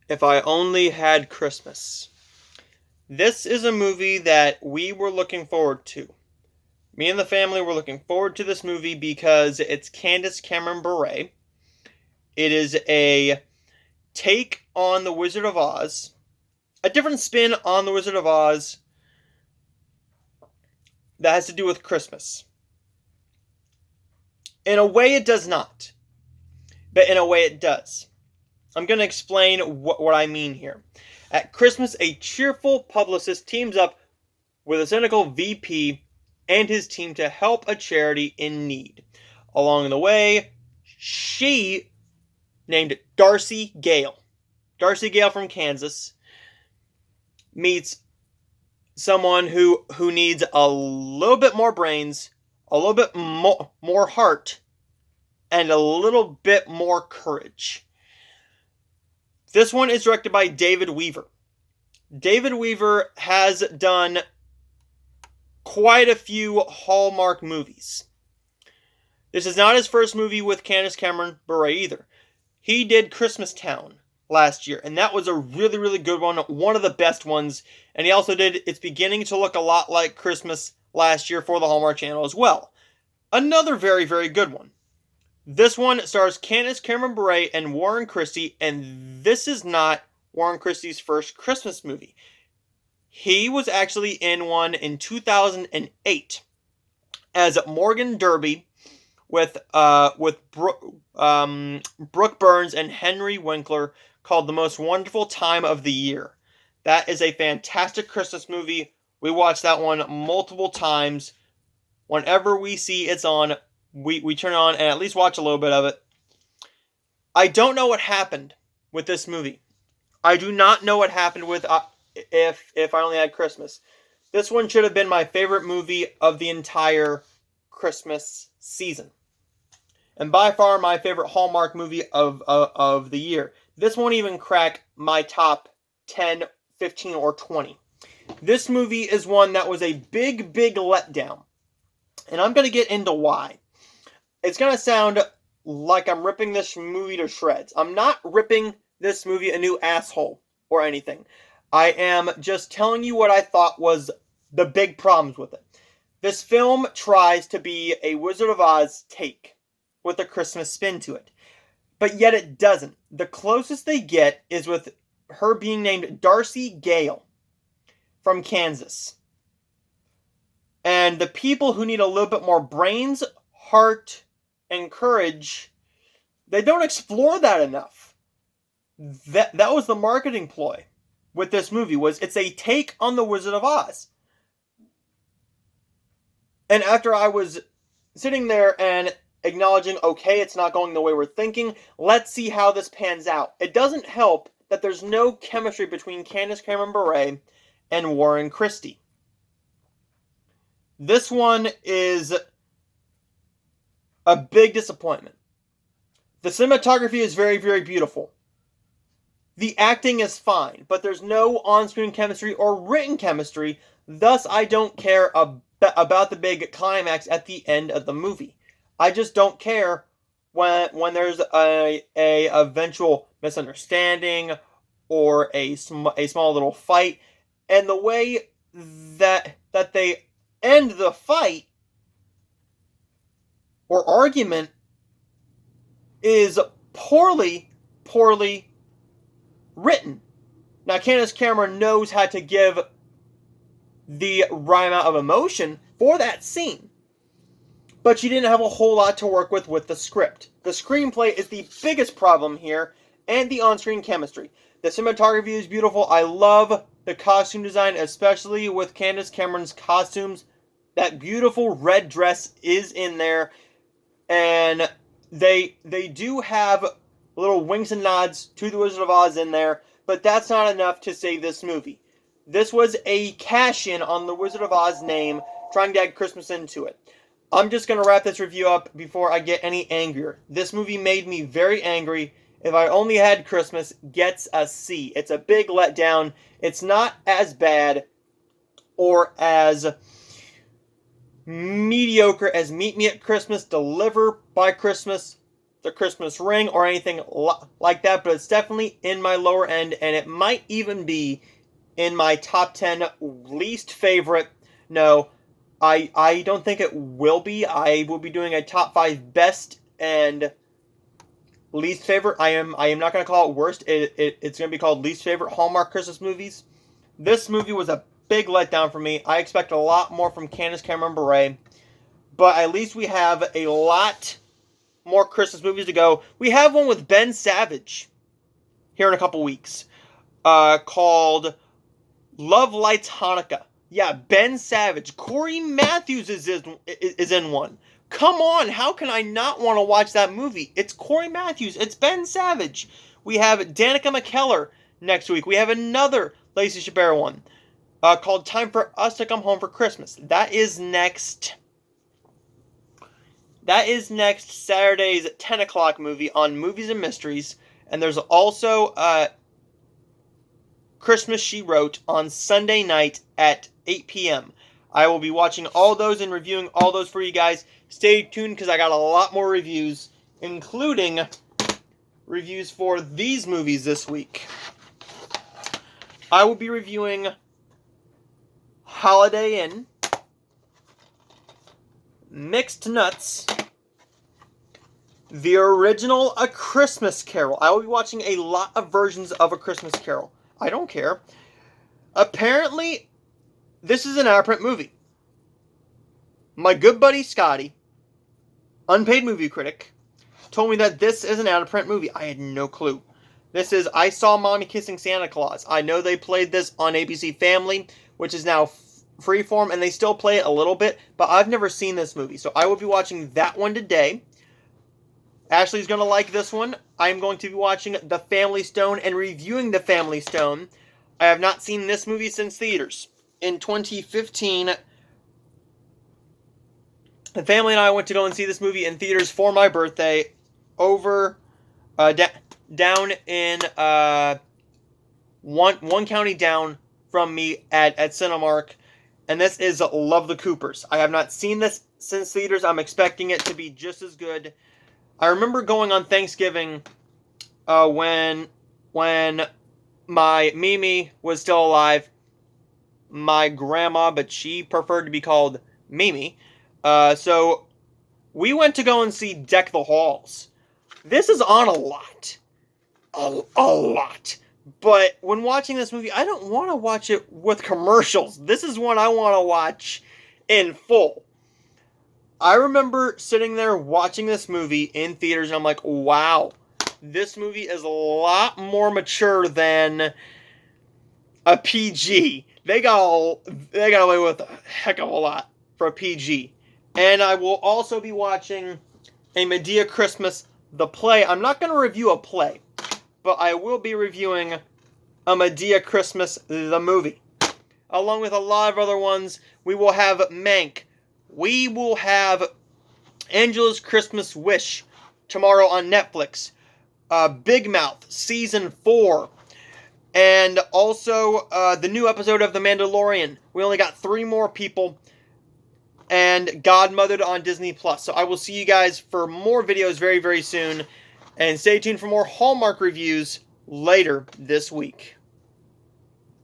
If I Only Had Christmas. This is a movie that we were looking forward to. Me and the family were looking forward to this movie because it's Candace Cameron Bure. It is a take on The Wizard of Oz, a different spin on The Wizard of Oz that has to do with Christmas. In a way, it does not, but in a way, it does. I'm going to explain what I mean here. At Christmas, a cheerful publicist teams up with a cynical VP and his team to help a charity in need. Along the way, she, named Darcy Gale from Kansas, meets someone who needs a little bit more brains, a little bit more heart, and a little bit more courage. This one is directed by David Weaver. David Weaver has done quite a few Hallmark movies. This is not his first movie with Candace Cameron Bure either. He did Christmas Town last year, and that was a really, really good one of the best ones. And he also did It's Beginning to Look a Lot Like Christmas last year for the Hallmark Channel as well. Another very, very good one. This one stars Candace Cameron Bure and Warren Christie, and this is not Warren Christie's first Christmas movie. He was actually in one in 2008 as Morgan Derby with Brooke Burns and Henry Winkler, called The Most Wonderful Time of the Year. That is a fantastic Christmas movie. We watched that one multiple times. Whenever we see it's on, we turn it on and at least watch a little bit of it. I don't know what happened with this movie. I do not know what happened with If I Only Had Christmas. This one should have been my favorite movie of the entire Christmas season. And by far my favorite Hallmark movie of the year. This won't even crack my top 10, 15, or 20. This movie is one that was a big, big letdown. And I'm going to get into why. It's going to sound like I'm ripping this movie to shreds. I'm not ripping this movie a new asshole or anything. I am just telling you what I thought was the big problems with it. This film tries to be a Wizard of Oz take with a Christmas spin to it. But yet it doesn't. The closest they get is with her being named Darcy Gale from Kansas. And the people who need a little bit more brains, heart, and courage, they don't explore that enough. That was the marketing ploy with this movie, was it's a take on The Wizard of Oz. And after I was sitting there and acknowledging, okay, it's not going the way we're thinking, let's see how this pans out. It doesn't help that there's no chemistry between Candace Cameron Bure and Warren Christie. This one is a big disappointment. The cinematography is very, very beautiful. The acting is fine, but there's no on-screen chemistry or written chemistry, thus I don't care about the big climax at the end of the movie. I just don't care when there's a eventual misunderstanding or a small little fight, and the way that they end the fight or argument is poorly written. Now, Candace Cameron knows how to give the right amount of emotion for that scene, but she didn't have a whole lot to work with the script. The screenplay is the biggest problem here, and the on-screen chemistry. The cinematography is beautiful. I love the costume design, especially with Candace Cameron's costumes. That beautiful red dress is in there, and they do have little winks and nods to The Wizard of Oz in there, but that's not enough to save this movie. This was a cash-in on The Wizard of Oz name, trying to add Christmas into it. I'm just going to wrap this review up before I get any angrier. This movie made me very angry. If I Only Had Christmas gets a C. It's a big letdown. It's not as bad or as mediocre as Meet Me at Christmas, Deliver by Christmas, The Christmas Ring or anything like that, but it's definitely in my lower end, and it might even be in my top 10 least favorite. No, I don't think it will be. I will be doing a top 5 best and least favorite. I am not going to call it worst. It's going to be called least favorite Hallmark Christmas movies. This movie was a big letdown for me. I expect a lot more from Candace Cameron Bure, but at least we have a lot more Christmas movies to go. We have one with Ben Savage here in a couple weeks, called Love Lights Hanukkah. Yeah, Ben Savage. Corey Matthews is in one. Come on, how can I not want to watch that movie? It's Corey Matthews. It's Ben Savage. We have Danica McKellar next week. We have another Lacey Chabert one called Time for Us to Come Home for Christmas. That is next Saturday's 10 o'clock movie on Movies and Mysteries. And there's also Christmas She Wrote on Sunday night at 8 p.m. I will be watching all those and reviewing all those for you guys. Stay tuned because I got a lot more reviews, including reviews for these movies this week. I will be reviewing Holiday Inn, Mixed Nuts, the original A Christmas Carol. I will be watching a lot of versions of A Christmas Carol. I don't care. Apparently, this is an out-of-print movie. My good buddy Scotty, unpaid movie critic, told me that this is an out-of-print movie. I had no clue. This is I Saw Mommy Kissing Santa Claus. I know they played this on ABC Family, which is now Freeform, and they still play it a little bit, but I've never seen this movie, so I will be watching that one today. Ashley's going to like this one. I'm going to be watching The Family Stone and reviewing The Family Stone. I have not seen this movie since theaters. In 2015, the family and I went to go and see this movie in theaters for my birthday over down in one county down from me at Cinemark, and this is Love the Coopers. I have not seen this since theaters. I'm expecting it to be just as good. I remember going on Thanksgiving when my Mimi was still alive. My grandma, but she preferred to be called Mimi. So we went to go and see Deck the Halls. This is on a lot. A lot. But when watching this movie, I don't want to watch it with commercials. This is one I want to watch in full. I remember sitting there watching this movie in theaters, and I'm like, wow, this movie is a lot more mature than a PG. They got away with a heck of a lot for a PG. And I will also be watching A Madea Christmas, the play. I'm not going to review a play, but I will be reviewing A Madea Christmas, the movie. Along with a lot of other ones. We will have Mank. We will have Angela's Christmas Wish tomorrow on Netflix. Big Mouth, Season 4. And also the new episode of The Mandalorian. We only got 3 more people. And Godmothered on Disney+. So I will see you guys for more videos very, very soon. And stay tuned for more Hallmark reviews later this week.